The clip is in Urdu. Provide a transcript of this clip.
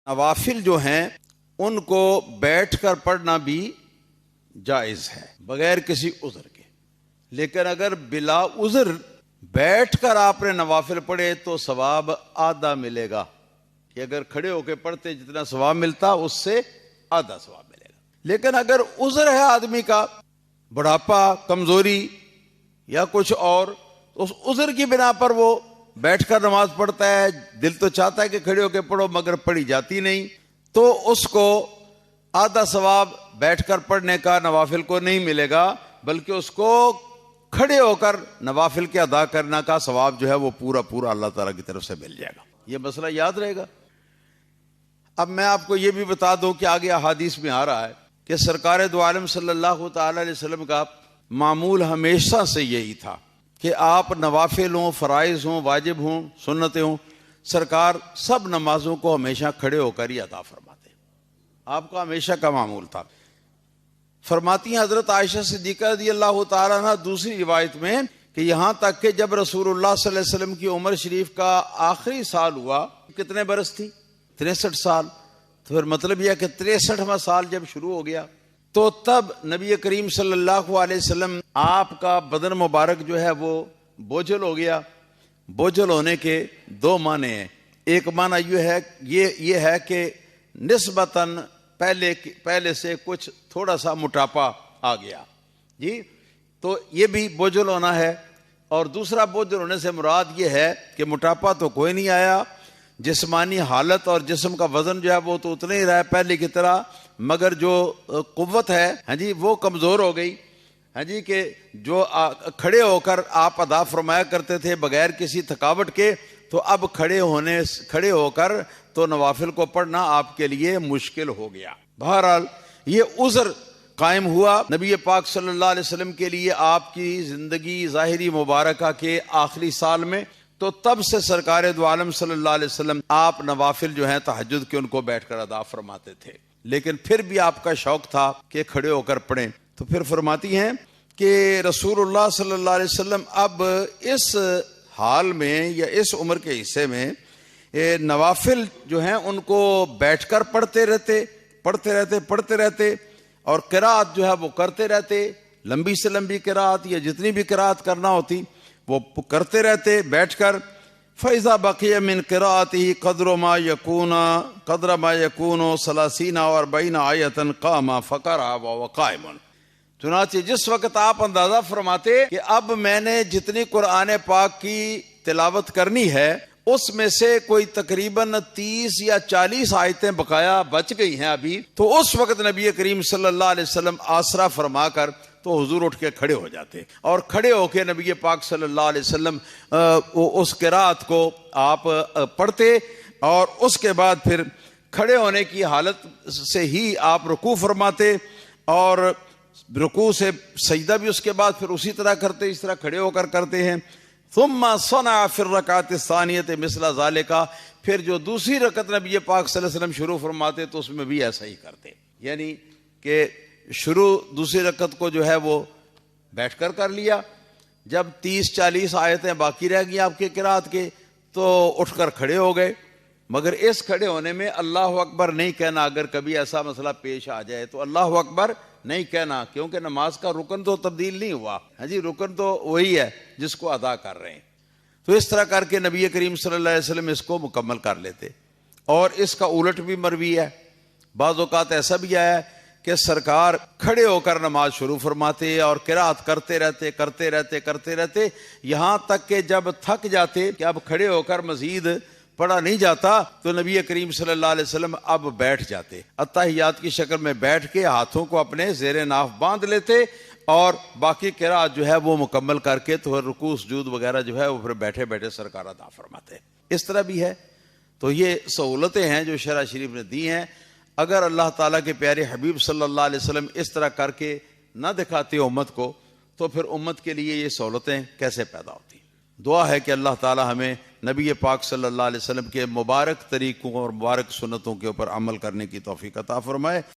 نوافل جو ہیں ان کو بیٹھ کر پڑھنا بھی جائز ہے بغیر کسی عذر کے، لیکن اگر بلا عذر بیٹھ کر آپ نے نوافل پڑھے تو ثواب آدھا ملے گا، کہ اگر کھڑے ہو کے پڑھتے جتنا ثواب ملتا اس سے آدھا ثواب ملے گا۔ لیکن اگر عذر ہے آدمی کا، بڑھاپا، کمزوری یا کچھ اور، تو اس عذر کی بنا پر وہ بیٹھ کر نماز پڑھتا ہے، دل تو چاہتا ہے کہ کھڑے ہو کے پڑھو مگر پڑھی جاتی نہیں، تو اس کو آدھا ثواب بیٹھ کر پڑھنے کا نوافل کو نہیں ملے گا، بلکہ اس کو کھڑے ہو کر نوافل کے ادا کرنا کا ثواب جو ہے وہ پورا پورا اللہ تعالیٰ کی طرف سے مل جائے گا۔ یہ مسئلہ یاد رہے گا۔ اب میں آپ کو یہ بھی بتا دوں کہ آگے احادیث میں آ رہا ہے کہ سرکار دو عالم صلی اللہ تعالی علیہ وسلم کا معمول ہمیشہ سے یہی تھا کہ آپ نوافل ہوں، فرائض ہوں، واجب ہوں، سنتیں ہوں، سرکار سب نمازوں کو ہمیشہ کھڑے ہو کر ہی ادا فرماتے، آپ کا ہمیشہ کا معمول تھا۔ فرماتی ہیں حضرت عائشہ صدیقہ رضی اللہ تعالیٰ عنہ دوسری روایت میں کہ یہاں تک کہ جب رسول اللہ صلی اللہ علیہ وسلم کی عمر شریف کا آخری سال ہوا، کتنے برس تھی؟ 63 سال۔ تو پھر مطلب یہ کہ 63واں سال جب شروع ہو گیا تو تب نبی کریم صلی اللہ علیہ وسلم آپ کا بدن مبارک جو ہے وہ بوجھل ہو گیا۔ بوجھل ہونے کے دو معنی ہیں۔ ایک معنی یہ ہے کہ نسبتاً پہلے سے کچھ تھوڑا سا موٹاپا آ گیا، جی، تو یہ بھی بوجھل ہونا ہے۔ اور دوسرا بوجھل ہونے سے مراد یہ ہے کہ موٹاپا تو کوئی نہیں آیا، جسمانی حالت اور جسم کا وزن جو ہے وہ تو اتنا ہی رہا ہے پہلے کی طرح، مگر جو قوت ہے ہاں جی وہ کمزور ہو گئی، ہاں جی، کہ جو کھڑے ہو کر آپ ادا فرمایا کرتے تھے بغیر کسی تھکاوٹ کے، تو اب کھڑے ہو کر تو نوافل کو پڑھنا آپ کے لیے مشکل ہو گیا۔ بہرحال یہ عذر قائم ہوا نبی پاک صلی اللہ علیہ وسلم کے لیے آپ کی زندگی ظاہری مبارکہ کے آخری سال میں، تو تب سے سرکار دو عالم صلی اللہ علیہ وسلم آپ نوافل جو ہیں تہجد کے ان کو بیٹھ کر ادا فرماتے تھے، لیکن پھر بھی آپ کا شوق تھا کہ کھڑے ہو کر پڑھیں۔ تو پھر فرماتی ہیں کہ رسول اللہ صلی اللہ علیہ وسلم اب اس حال میں یا اس عمر کے حصے میں نوافل جو ہیں ان کو بیٹھ کر پڑھتے رہتے اور قرات جو ہے وہ کرتے رہتے، لمبی سے لمبی قرات یا جتنی بھی قرات کرنا ہوتی وہ کرتے رہتے بیٹھ کر۔ فَإِذَا بَقِيَ مِنْ قِرَاءَتِهِ قَدْرُ مَا يَكُونُ 30 أو 40 آیَةً قَامَ فَقَرَأَ وَهُوَ قَائِمٌ۔ چنانچہ جس وقت آپ اندازہ فرماتے کہ اب میں نے جتنی قرآن پاک کی تلاوت کرنی ہے اس میں سے کوئی تقریباً 30 یا 40 آیتیں بقایا بچ گئی ہیں ابھی، تو اس وقت نبی کریم صلی اللہ علیہ وسلم آسرا فرما کر تو حضور اٹھ کے کھڑے ہو جاتے، اور کھڑے ہو کے نبی پاک صلی اللہ علیہ وسلم اس قرات کو آپ پڑھتے، اور اس کے بعد پھر کھڑے ہونے کی حالت سے ہی آپ رکوع فرماتے، اور رکوع سے سجدہ بھی اس کے بعد پھر اسی طرح کرتے، اس طرح کھڑے ہو کر کرتے ہیں۔ ثم صنع فی الرکعۃ الثانیۃ مثل ذالک، پھر جو دوسری رکعت نبی پاک صلی اللہ علیہ وسلم شروع فرماتے تو اس میں بھی ایسا ہی کرتے، یعنی کہ شروع دوسری رکعت کو جو ہے وہ بیٹھ کر لیا، جب 30-40 آیتیں باقی رہ گئی آپ کے قرات کے تو اٹھ کر کھڑے ہو گئے، مگر اس کھڑے ہونے میں اللہ اکبر نہیں کہنا۔ اگر کبھی ایسا مسئلہ پیش آ جائے تو اللہ اکبر نہیں کہنا، کیونکہ نماز کا رکن تو تبدیل نہیں ہوا، ہاں جی، رکن تو وہی ہے جس کو ادا کر رہے ہیں۔ تو اس طرح کر کے نبی کریم صلی اللہ علیہ وسلم اس کو مکمل کر لیتے۔ اور اس کا الٹ بھی مروی ہے، بعض اوقات ایسا بھی آیا ہے کہ سرکار کھڑے ہو کر نماز شروع فرماتے اور قرات کرتے رہتے یہاں تک کہ جب تھک جاتے کہ اب کھڑے ہو کر مزید پڑھا نہیں جاتا تو نبی کریم صلی اللہ علیہ وسلم اب بیٹھ جاتے، اتحیات کی شکل میں بیٹھ کے ہاتھوں کو اپنے زیر ناف باندھ لیتے، اور باقی قرات جو ہے وہ مکمل کر کے تو رکوع سجود وغیرہ جو ہے وہ پھر بیٹھے سرکار ادا فرماتے۔ اس طرح بھی ہے۔ تو یہ سہولتیں ہیں جو شرع شریف نے دی ہیں۔ اگر اللہ تعالیٰ کے پیارے حبیب صلی اللہ علیہ وسلم اس طرح کر کے نہ دکھاتے امت کو تو پھر امت کے لیے یہ سہولتیں کیسے پیدا ہوتی؟ دعا ہے کہ اللہ تعالیٰ ہمیں نبی پاک صلی اللہ علیہ وسلم کے مبارک طریقوں اور مبارک سنتوں کے اوپر عمل کرنے کی توفیق عطا فرمائے۔